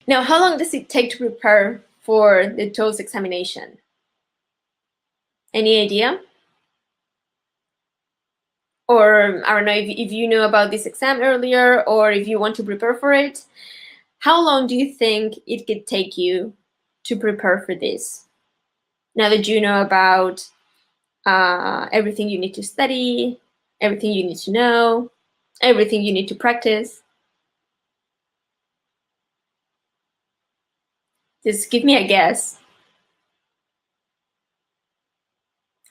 Now, how long does it take to prepare for the TOLES examination? Any idea? Or I don't know if you know about this exam earlier, or if you want to prepare for it. How long do you think it could take you to prepare for this? Now that you know about everything you need to study, everything you need to know, everything you need to practice. Just give me a guess.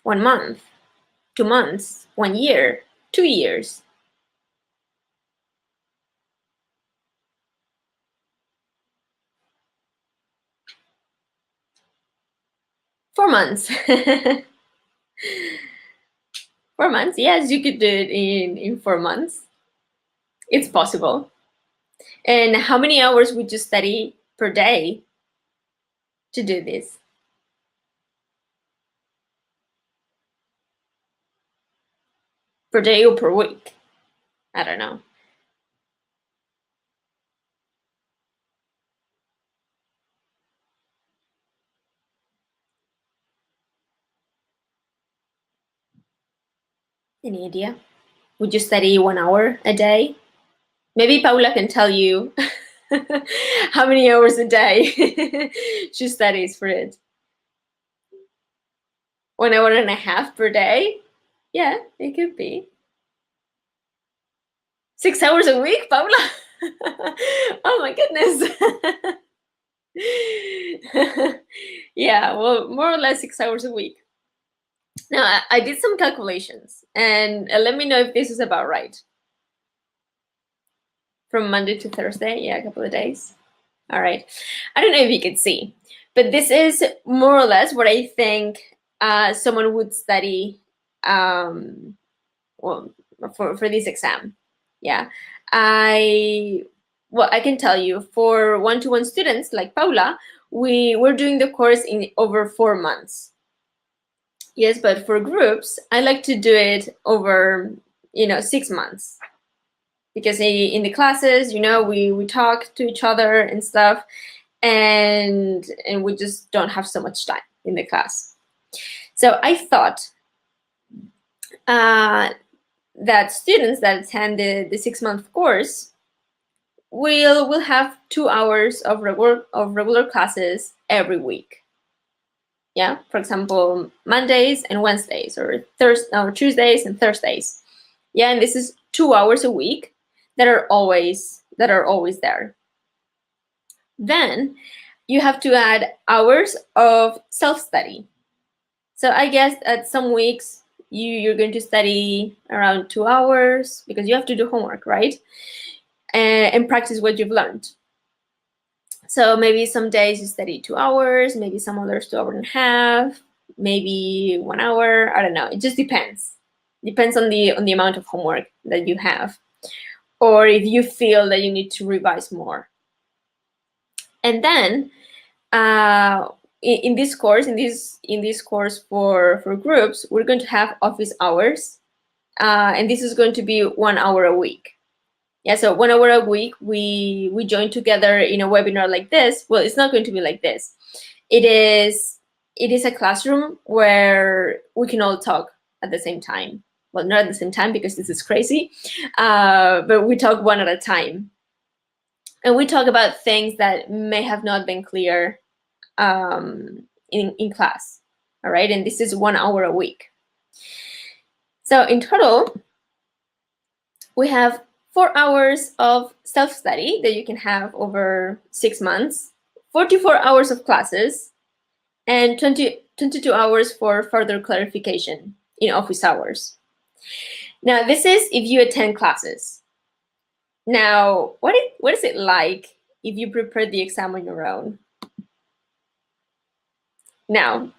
1 month, 2 months, 1 year, 2 years. 4 months. 4 months, yes, you could do it in 4 months. It's possible. And how many hours would you study per day to do this? Per day or per week? I don't know. Any idea? Would you study 1 hour a day? Maybe Paula can tell you how many hours a day she studies for it. 1 hour and a half per day? Yeah, it could be. 6 hours a week, Paula? Oh my goodness. Yeah, well, more or less 6 hours a week. Now, I did some calculations, and let me know if this is about right. From Monday to Thursday, yeah, a couple of days. All right. I don't know if you could see, but this is more or less what I think someone would study well, for this exam. Yeah. I can tell you for one-to-one students like Paula, we're doing the course in over 4 months. Yes, but for groups, I like to do it over 6 months, because in the classes, we talk to each other and stuff, and we just don't have so much time in the class. So I thought that students that attend the 6-month course will have 2 hours of regular classes every week. Yeah, for example, Mondays and Wednesdays, or Tuesdays and Thursdays. Yeah, and this is 2 hours a week that are always there. Then you have to add hours of self-study. So I guess at some weeks you're going to study around 2 hours, because you have to do homework, right? And practice what you've learned. So maybe some days you study 2 hours, maybe some others 2 hours and a half, maybe 1 hour. I don't know. It just depends. Depends on the amount of homework that you have, or if you feel that you need to revise more. And then in this course for groups, we're going to have office hours, and this is going to be 1 hour a week. Yeah, so 1 hour a week, we join together in a webinar like this. Well, it's not going to be like this. It is a classroom where we can all talk at the same time. Well, not at the same time, because this is crazy, but we talk one at a time. And we talk about things that may have not been clear in class, all right? And this is 1 hour a week. So in total, we have 4 hours of self-study that you can have over 6 months, 44 hours of classes, and 22 hours for further clarification in office hours. Now, this is if you attend classes. Now, what is it like if you prepare the exam on your own? Now,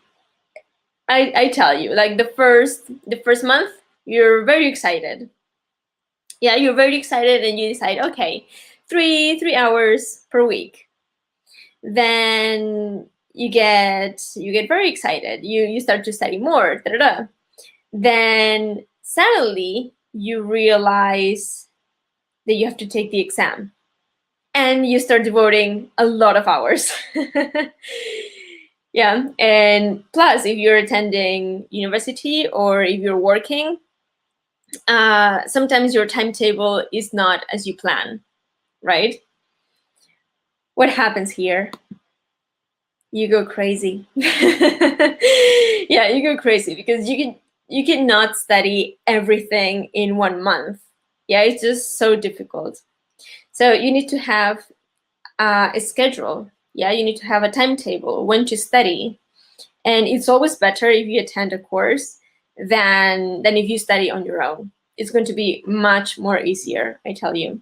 I tell you, like the first month, you're very excited. Yeah, you're very excited, and you decide, okay, three hours per week. Then you get very excited. You start to study more. Then suddenly you realize that you have to take the exam. and you start devoting a lot of hours. Yeah, and plus if you're attending university or if you're working, sometimes your timetable is not as you plan, right? What happens here? You go crazy. Yeah, you go crazy because you cannot study everything in 1 month. Yeah, it's just so difficult. So you need to have a schedule. Yeah, you need to have a timetable when to study, and it's always better if you attend a course than if you study on your own. It's going to be much more easier, I tell you.